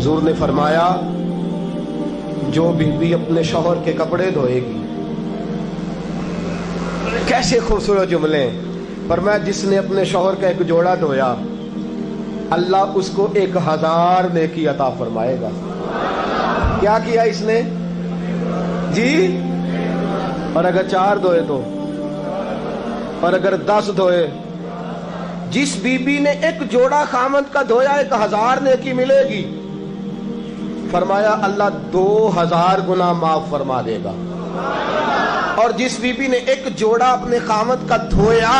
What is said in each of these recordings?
हुजूर ने फरमाया जो बीवी अपने शौहर के कपड़े धोएगी, कैसे खूबसूरत जुमले। फरमाया जिसने अपने शौहर का एक जोड़ा धोया अल्लाह उसको 1000 नेकी अता फरमाएगा। क्या किया इसने जी? और अगर 4 धोए तो, और अगर 10 धोए, जिस बीबी ने एक जोड़ा खामद का धोया 1000 नेकी मिलेगी। फरमाया अल्लाह 2000 गुना माफ फरमा देगा। और जिस बीबी ने एक जोड़ा अपने खामद का धोया,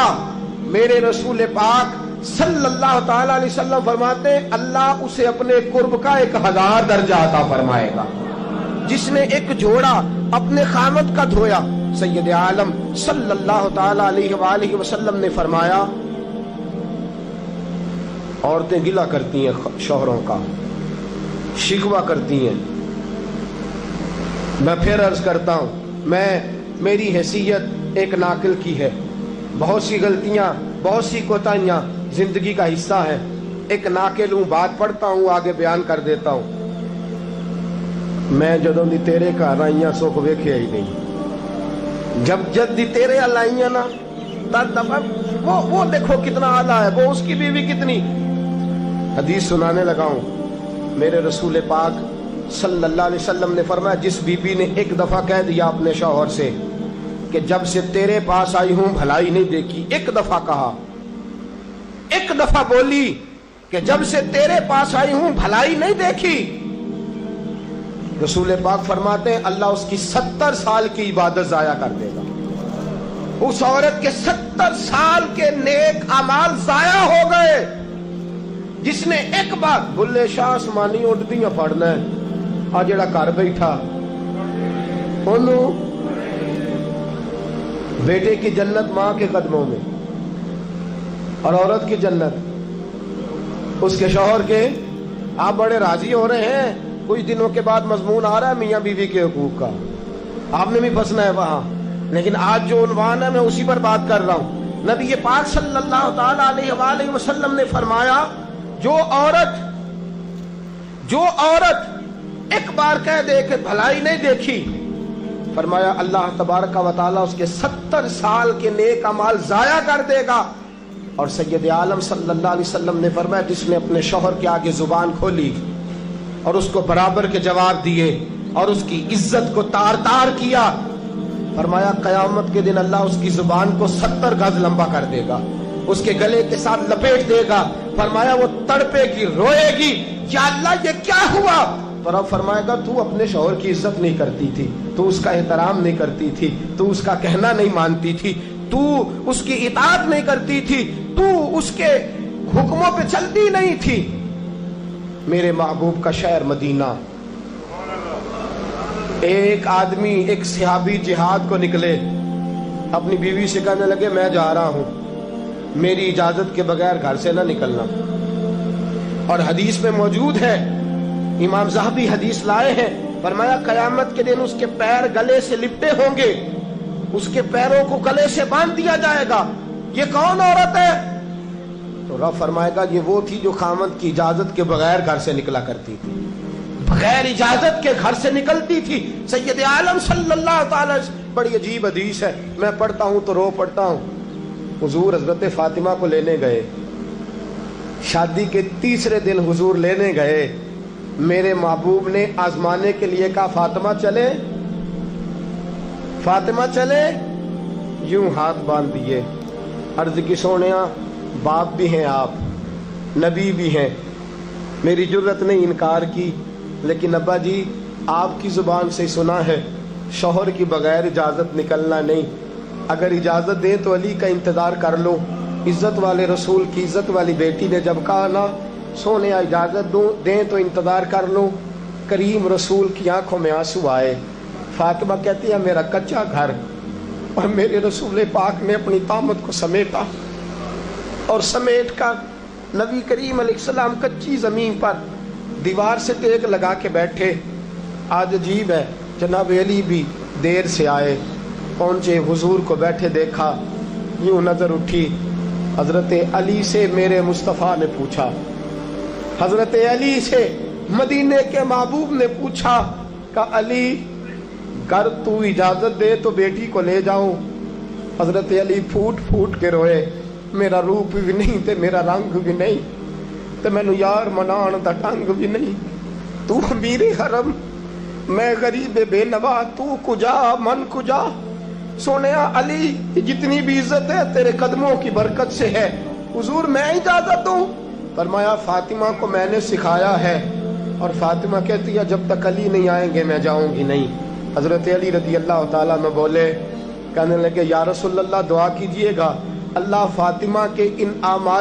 मेरे रसूल पाक सल्लल्लाहु ताला अलैहि वसल्लम फरमाते अल्लाह उसे अपने कुर्ब का 1000 दर्जा अता फरमाएगा। जिसने एक जोड़ा अपने खामद का धोया, सैयद आलम सल्लल्लाहु ताला अलैहि वसल्लम ने फरमाया औरतें गिला करती हैं शौहरों का, शिकवा करती हैं। मैं फिर अर्ज करता हूं, मेरी हैसियत एक नाकिल की है, बहुत सी गलतियां, बहुत सी कोताहियां जिंदगी का हिस्सा है। एक नाकिल हूं, बात पढ़ता हूं, आगे बयान कर देता हूं। मैं जदों दी तेरे घर आईयां सुख वेखिया ही नहीं। जब दी तेरे अल आईयां ना तब वो देखो कितना आला है, वो उसकी बीवी कितनी। हदीस सुनाने लगा हूं। मेरे रसूल पाक सल्लल्लाहु अलैहि वसल्लम ने फरमाया जिस बीबी ने एक दफा कह दिया अपने शौहर से कि जब से तेरे पास आई हूं भलाई नहीं देखी, एक दफा कहा, एक दफा बोली कि जब से तेरे पास आई हूं भलाई नहीं देखी, रसूल पाक फरमाते हैं अल्लाह उसकी 70 साल की इबादत जाया कर देगा। उस औरत के 70 साल के नेक अमाल जाया हो गए। जिसने एक बार बुल्ले शाह आसमानी उड़दियां पढ़ना है, आ जेड़ा घर बैठा ओनू बेटे की जन्नत मां के कदमों में, और औरत की जन्नत उसके शौहर के। आप बड़े राजी हो रहे हैं, कुछ दिनों के बाद मजमून आ रहा है मियां बीवी के हुकूक का, आपने भी फंसना है वहां। लेकिन आज जो उन्वान है मैं उसी पर बात कर रहा हूं। नबी पाक सल्लल्लाहु ताला अलैहि वसल्लम ने फरमाया जो औरत एक बार कह दे कि भलाई नहीं देखी, फरमाया अल्लाह तबारक व तआला उसके 70 साल के नेक अमाल जाया कर देगा। और सैयद आलम सल्लल्लाहु अलैहि वसल्लम ने फरमाया जिसने अपने शौहर के आगे जुबान खोली और उसको बराबर के जवाब दिए और उसकी इज्जत को तार तार किया, फरमाया कयामत के दिन अल्लाह उसकी जुबान को 70 गज लंबा कर देगा, उसके गले के साथ लपेट देगा। फरमाया वो तड़पेगी, रोएगी, या अल्लाह ये क्या हुआ? तो रब फरमाएगा तू अपने शौहर की इज्जत नहीं करती थी, तू उसका एहतराम नहीं करती थी, तू उसका कहना नहीं मानती थी, तू उसकी इताअत नहीं करती थी, तू उसके हुक्मों पे चलती नहीं थी। मेरे महबूब का शहर मदीना। एक आदमी, एक सहाबी जिहाद को निकले, अपनी बीवी से कहने लगे मैं जा रहा हूं, मेरी इजाजत के बगैर घर से ना निकलना। और हदीस में मौजूद है, इमाम ज़हबी हदीस लाए हैं, फरमाया कयामत के दिन उसके पैर गले से लिपटे होंगे, उसके पैरों को गले से बांध दिया जाएगा। ये कौन औरत है? तो रब फरमाएगा ये वो थी जो खामद की इजाजत के बगैर घर से निकला करती थी, बगैर इजाजत के घर से निकलती थी। सैयद आलम सल्लल्लाहु ताला। बड़ी अजीब हदीस है, मैं पढ़ता हूं तो रो पड़ता हूं। हुजूर हजरत फातिमा को लेने गए, शादी के तीसरे दिन हुजूर लेने गए। मेरे महबूब ने आजमाने के लिए कहा फातिमा चले, फातिमा चले, यूं हाथ बांध दिए। अर्ज की सोनिया बाप भी हैं आप, नबी भी हैं, मेरी जुर्रत ने इनकार की, लेकिन अब्बा जी आपकी जुबान से सुना है शौहर की बगैर इजाजत निकलना नहीं, अगर इजाजत दें तो अली का इंतजार कर लो। इज्जत वाले रसूल की इज्जत वाली बेटी ने जब कहा ना सोने इजाजत दो दें तो इंतजार कर लो, करीम रसूल की आंखों में आंसू आए। फातिमा कहती है मेरा कच्चा घर और मेरे रसूल पाक ने अपनी तामत को समेटा और समेट कर नबी करीम अलैहिस्सलाम कच्ची जमीन पर दीवार से टेक लगा के बैठे। आज अजीब है, जनाब अली भी देर से आए, पहुंचे, हुजूर को बैठे देखा, यूं नजर उठी, हजरत अली से मेरे मुस्तफ़ा ने पूछा, हजरत अली से मदीने के महबूब ने पूछा कि अली कर तू इजाजत दे तो बेटी को ले जाऊं। हजरत अली फूट फूट के रोए, मेरा रूप भी नहीं ते मेरा रंग भी नहीं ते मैनू यार मनान दा ढंग भी नहीं। तू अमीर हरम, मैं गरीब बेनवा, तू कुजा मन कुजा। सोनिया अली जितनी भी इज्जत है तेरे कदमों की बरकत से है, हुजूर मैं इजाजत दूं। फरमाया फातिमा को मैंने सिखाया है। और फातिमा कहती है जब तक अली नहीं आएंगे मैं जाऊंगी नहीं। हजरत अली रदी अल्लाह ताला में बोले, कहने लगे या रसूल अल्लाह दुआ कीजिएगा अल्लाह फातिमा के इन आमाल